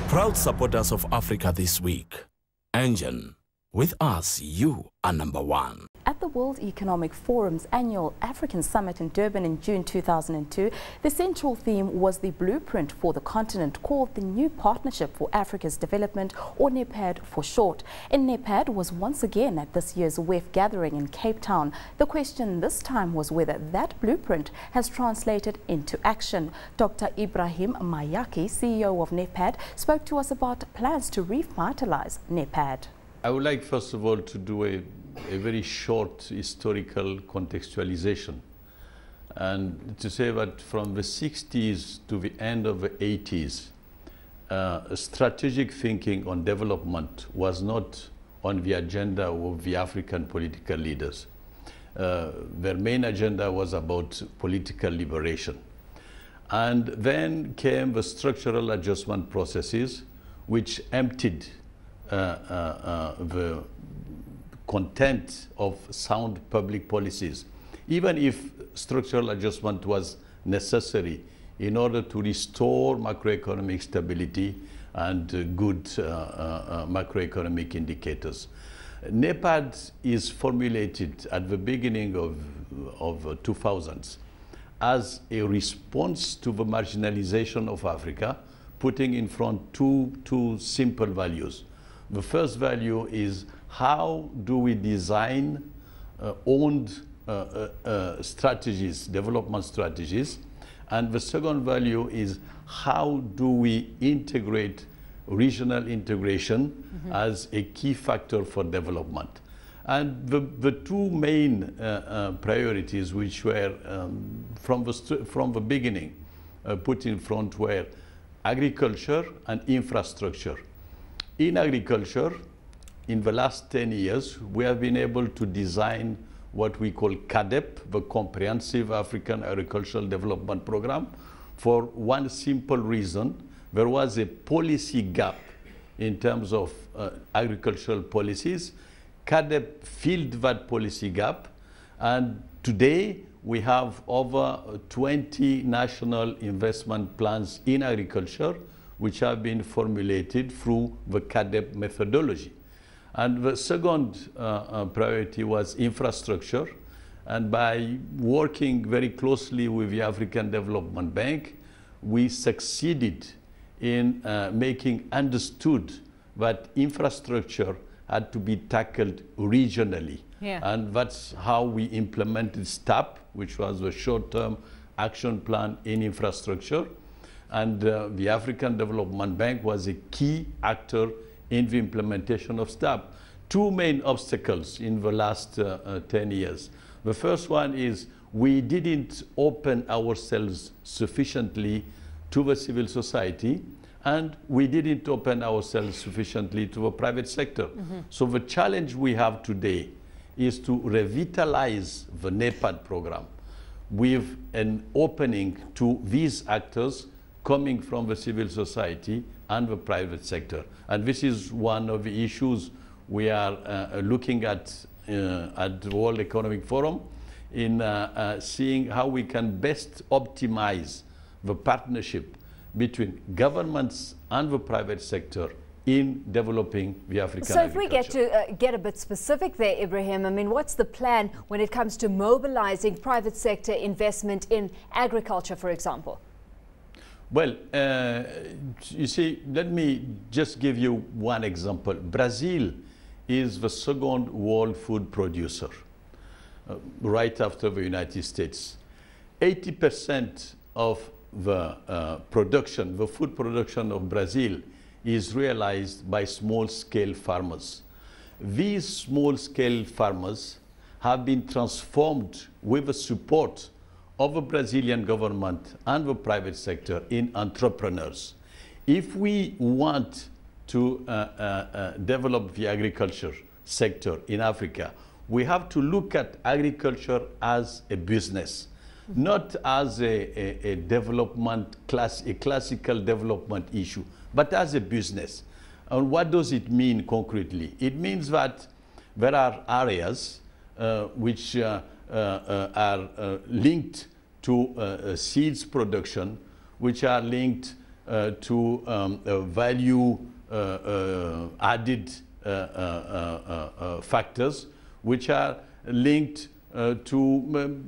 Proud supporters of Africa this week. Engine, with us, you are number one. At the World Economic Forum's annual African Summit in Durban in June 2002, the central theme was the blueprint for the continent, called the New Partnership for Africa's Development, or Nepad for short. And Nepad was once again at this year's WEF gathering in Cape Town. The question this time was whether that blueprint has translated into action. Dr. Ibrahim Mayaki, CEO of Nepad, spoke to us about plans to revitalize Nepad. I would like, first of all, to do a very short historical contextualization, and to say that from the 60s to the end of the 80s, strategic thinking on development was not on the agenda of the African political leaders. Their main agenda was about political liberation. And then came the structural adjustment processes, which emptied the content of sound public policies, even if structural adjustment was necessary in order to restore macroeconomic stability and good macroeconomic indicators. Nepad is formulated at the beginning of 2000s as a response to the marginalization of Africa, putting in front two simple values. The first value is, how do we design owned strategies, development strategies? And the second value is, how do we integrate regional integration as a key factor for development? And the two main priorities, which were from the beginning put in front, were agriculture and infrastructure. In agriculture, in the last 10 years, we have been able to design what we call CADEP, the Comprehensive African Agricultural Development Program, for one simple reason. There was a policy gap in terms of agricultural policies. CADEP filled that policy gap, and today we have over 20 national investment plans in agriculture, which have been formulated through the CADEP methodology. And the second priority was infrastructure. And by working very closely with the African Development Bank, we succeeded in making understood that infrastructure had to be tackled regionally. Yeah. And that's how we implemented STAP, which was the short-term action plan in infrastructure. And the African Development Bank was a key actor in the implementation of STAP. Two main obstacles in the last 10 years. The first one is, we didn't open ourselves sufficiently to the civil society, and we didn't open ourselves sufficiently to the private sector. So the challenge we have today is to revitalize the Nepad program with an opening to these actors coming from the civil society and the private sector. And this is one of the issues we are looking at the World Economic Forum, in seeing how we can best optimize the partnership between governments and the private sector in developing the African agriculture. So if we get to get a bit specific there, Ibrahim, I mean, what's the plan when it comes to mobilizing private sector investment in agriculture, for example? Well, you see, let me just give you one example. Brazil is the second world food producer, right after the United States. 80% of the production, the food production of Brazil, is realized by small-scale farmers. These small-scale farmers have been transformed with the support of the Brazilian government and the private sector in entrepreneurs. If we want to develop the agriculture sector in Africa, we have to look at agriculture as a business, not as a development a classical development issue, but as a business. And what does it mean concretely? It means that there are areas which are linked to seeds production, which are linked to value added factors which are linked to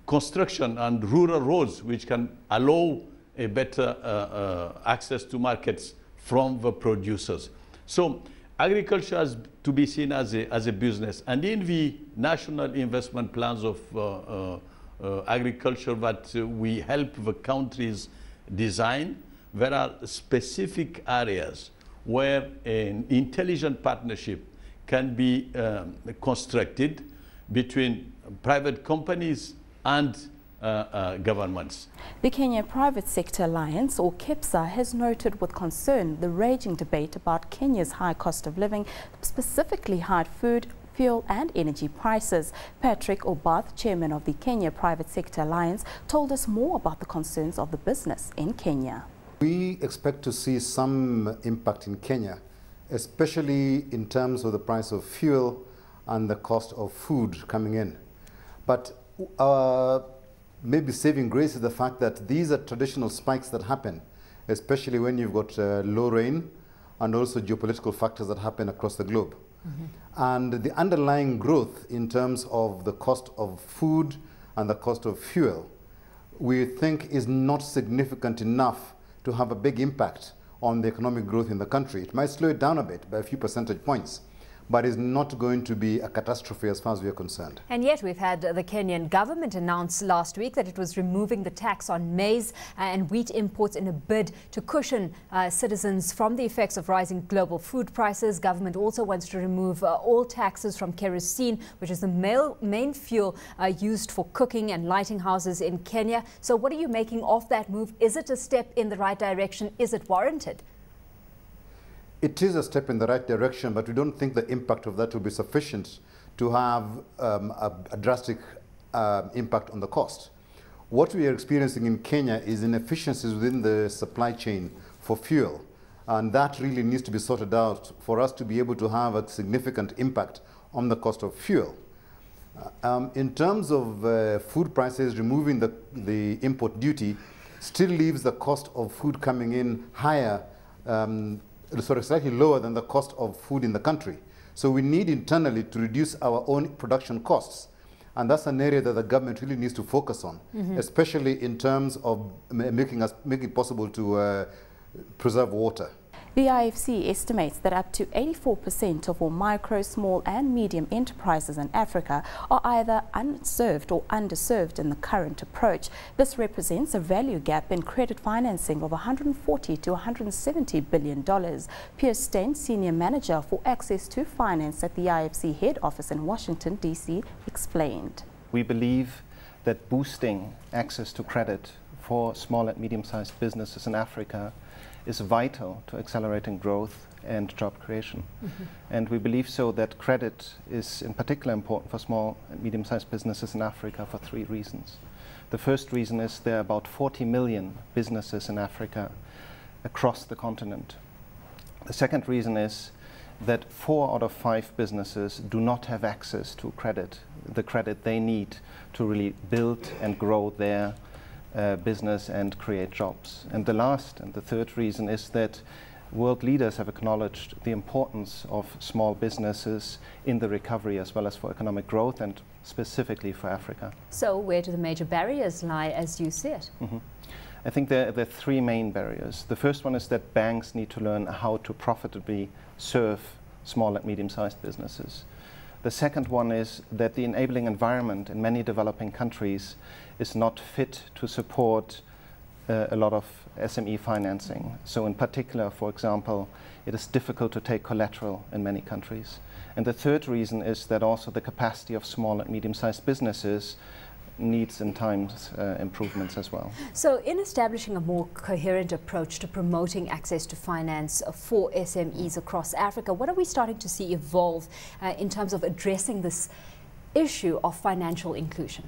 construction and rural roads, which can allow a better access to markets from the producers. So agriculture has to be seen as a business. And in the national investment plans of agriculture that we help the countries design, there are specific areas where an intelligent partnership can be constructed between private companies and governments. The Kenya Private Sector Alliance, or KEPSA, has noted with concern the raging debate about Kenya's high cost of living, specifically high food, fuel and energy prices. Patrick Obath, chairman of the Kenya Private Sector Alliance, told us more about the concerns of the business in Kenya. We expect to see some impact in Kenya, especially in terms of the price of fuel and the cost of food coming in. But maybe saving grace is the fact that these are traditional spikes that happen, especially when you've got low rain and also geopolitical factors that happen across the globe. And the underlying growth in terms of the cost of food and the cost of fuel, we think is not significant enough to have a big impact on the economic growth in the country. It might slow it down a bit by a few percentage points, but is not going to be a catastrophe as far as we are concerned. And yet we've had the Kenyan government announce last week that it was removing the tax on maize and wheat imports in a bid to cushion citizens from the effects of rising global food prices. Government also wants to remove all taxes from kerosene, which is the main fuel used for cooking and lighting houses in Kenya. So what are you making of that move? Is it a step in the right direction? Is it warranted? It is a step in the right direction, but we don't think the impact of that will be sufficient to have a drastic impact on the cost. What we are experiencing in Kenya is inefficiencies within the supply chain for fuel, and that really needs to be sorted out for us to be able to have a significant impact on the cost of fuel. In terms of food prices, removing the import duty still leaves the cost of food coming in higher, slightly lower than the cost of food in the country. So we need internally to reduce our own production costs. And that's an area that the government really needs to focus on, especially in terms of making it possible to preserve water. The IFC estimates that up to 84% of all micro, small and medium enterprises in Africa are either unserved or underserved in the current approach. This represents a value gap in credit financing of $140 to $170 billion. Pierce Stein, Senior Manager for Access to Finance at the IFC head office in Washington, D.C., explained. We believe that boosting access to credit for small and medium-sized businesses in Africa is vital to accelerating growth and job creation. And we believe so that credit is in particular important for small and medium-sized businesses in Africa for three reasons. The first reason is there are about 40 million businesses in Africa across the continent. The second reason is that 4 out of 5 businesses do not have access to credit, the credit they need to really build and grow their business and create jobs. And the last and the third reason is that world leaders have acknowledged the importance of small businesses in the recovery as well as for economic growth and specifically for Africa. So where do the major barriers lie as you see it? I think there are 3 main barriers. The first one is that banks need to learn how to profitably serve small and medium-sized businesses. The second one is that the enabling environment in many developing countries is not fit to support a lot of SME financing. So in particular, for example, it is difficult to take collateral in many countries. And the third reason is that also the capacity of small and medium-sized businesses needs in times improvements as well. So in establishing a more coherent approach to promoting access to finance for SMEs across Africa, what are we starting to see evolve in terms of addressing this issue of financial inclusion?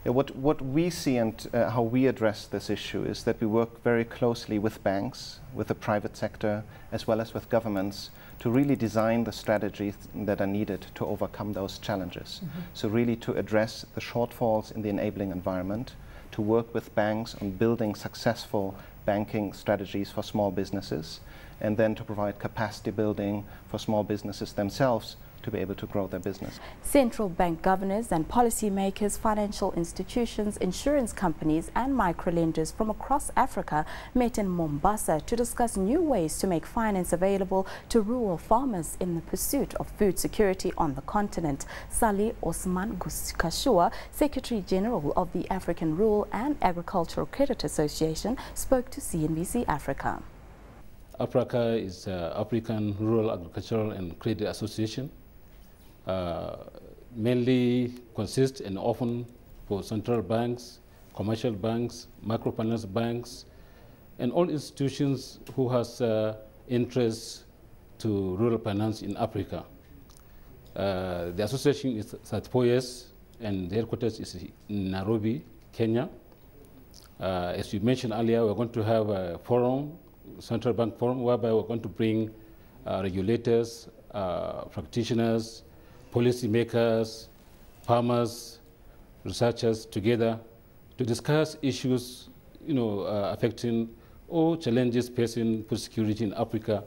Yeah, what we see and how we address this issue is that we work very closely with banks, with the private sector, as well as with governments to really design the strategies that are needed to overcome those challenges. So really to address the shortfalls in the enabling environment, to work with banks on building successful banking strategies for small businesses, and then to provide capacity building for small businesses themselves to be able to grow their business. Central bank governors and policymakers, financial institutions, insurance companies and microlenders from across Africa met in Mombasa to discuss new ways to make finance available to rural farmers in the pursuit of food security on the continent. Salih Osman Kashua, Secretary General of the African Rural and Agricultural Credit Association, spoke to CNBC Africa. APRACA is African Rural Agricultural and Credit Association. Mainly consists and often for central banks, commercial banks, microfinance banks, and all institutions who has interests to rural finance in Africa. The association is 34 years and the headquarters is in Nairobi, Kenya. As you mentioned earlier, we're going to have a forum, central bank forum, whereby we're going to bring regulators, practitioners, policymakers, farmers, researchers together to discuss issues, affecting all challenges facing food security in Africa,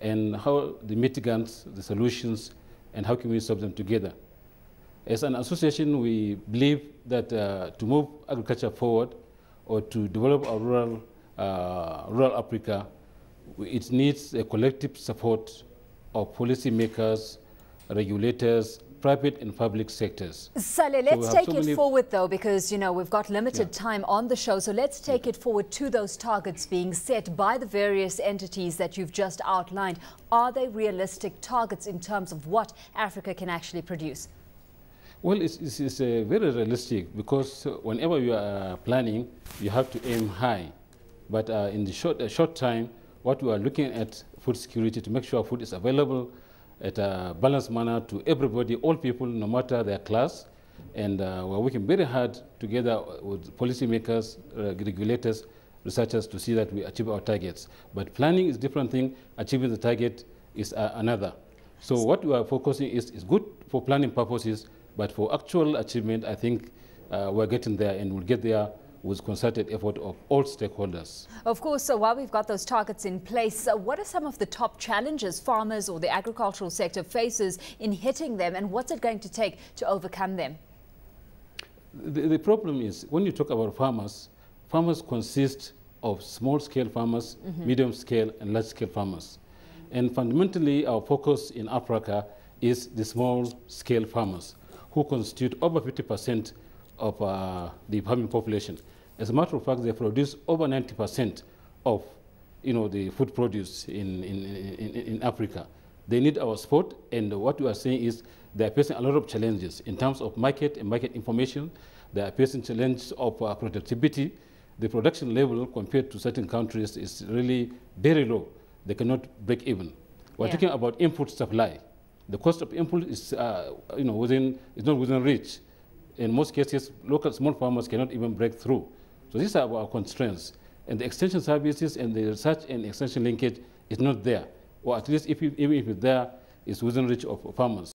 and how the mitigants, the solutions, and how can we solve them together. As an association, we believe that to move agriculture forward or to develop our rural Africa, it needs a collective support of policymakers, regulators, private and public sectors. Saleh, let's take it forward though, because we've got limited time on the show, so let's take it forward to those targets being set by the various entities that you've just outlined. Are they realistic targets in terms of what Africa can actually produce? Well, it's very realistic, because whenever you are planning, you have to aim high. But in the short time, what we are looking at food security, to make sure food is available at a balanced manner to everybody, all people, no matter their class. And we're working very hard together with policymakers, regulators, researchers to see that we achieve our targets. But planning is a different thing, achieving the target is another. So what we are focusing is good for planning purposes, but for actual achievement, I think we're getting there, and we'll get there with concerted effort of all stakeholders. Of course, so while we've got those targets in place, what are some of the top challenges farmers or the agricultural sector faces in hitting them, and what's it going to take to overcome them? The problem is, when you talk about farmers, farmers consist of small-scale farmers, medium-scale and large-scale farmers. And fundamentally, our focus in Africa is the small-scale farmers, who constitute over 50% of the farming population. As a matter of fact, they produce over 90% of the food produce in Africa. They need our support, and what we are saying is they are facing a lot of challenges in terms of market and market information. They are facing challenges of productivity. The production level compared to certain countries is really very low. They cannot break even. We're talking about input supply. The cost of input is is not within reach. In most cases, local small farmers cannot even break through. So these are our constraints. And the extension services and the research and extension linkage is not there. Or at least even if it's there, it's within reach of farmers.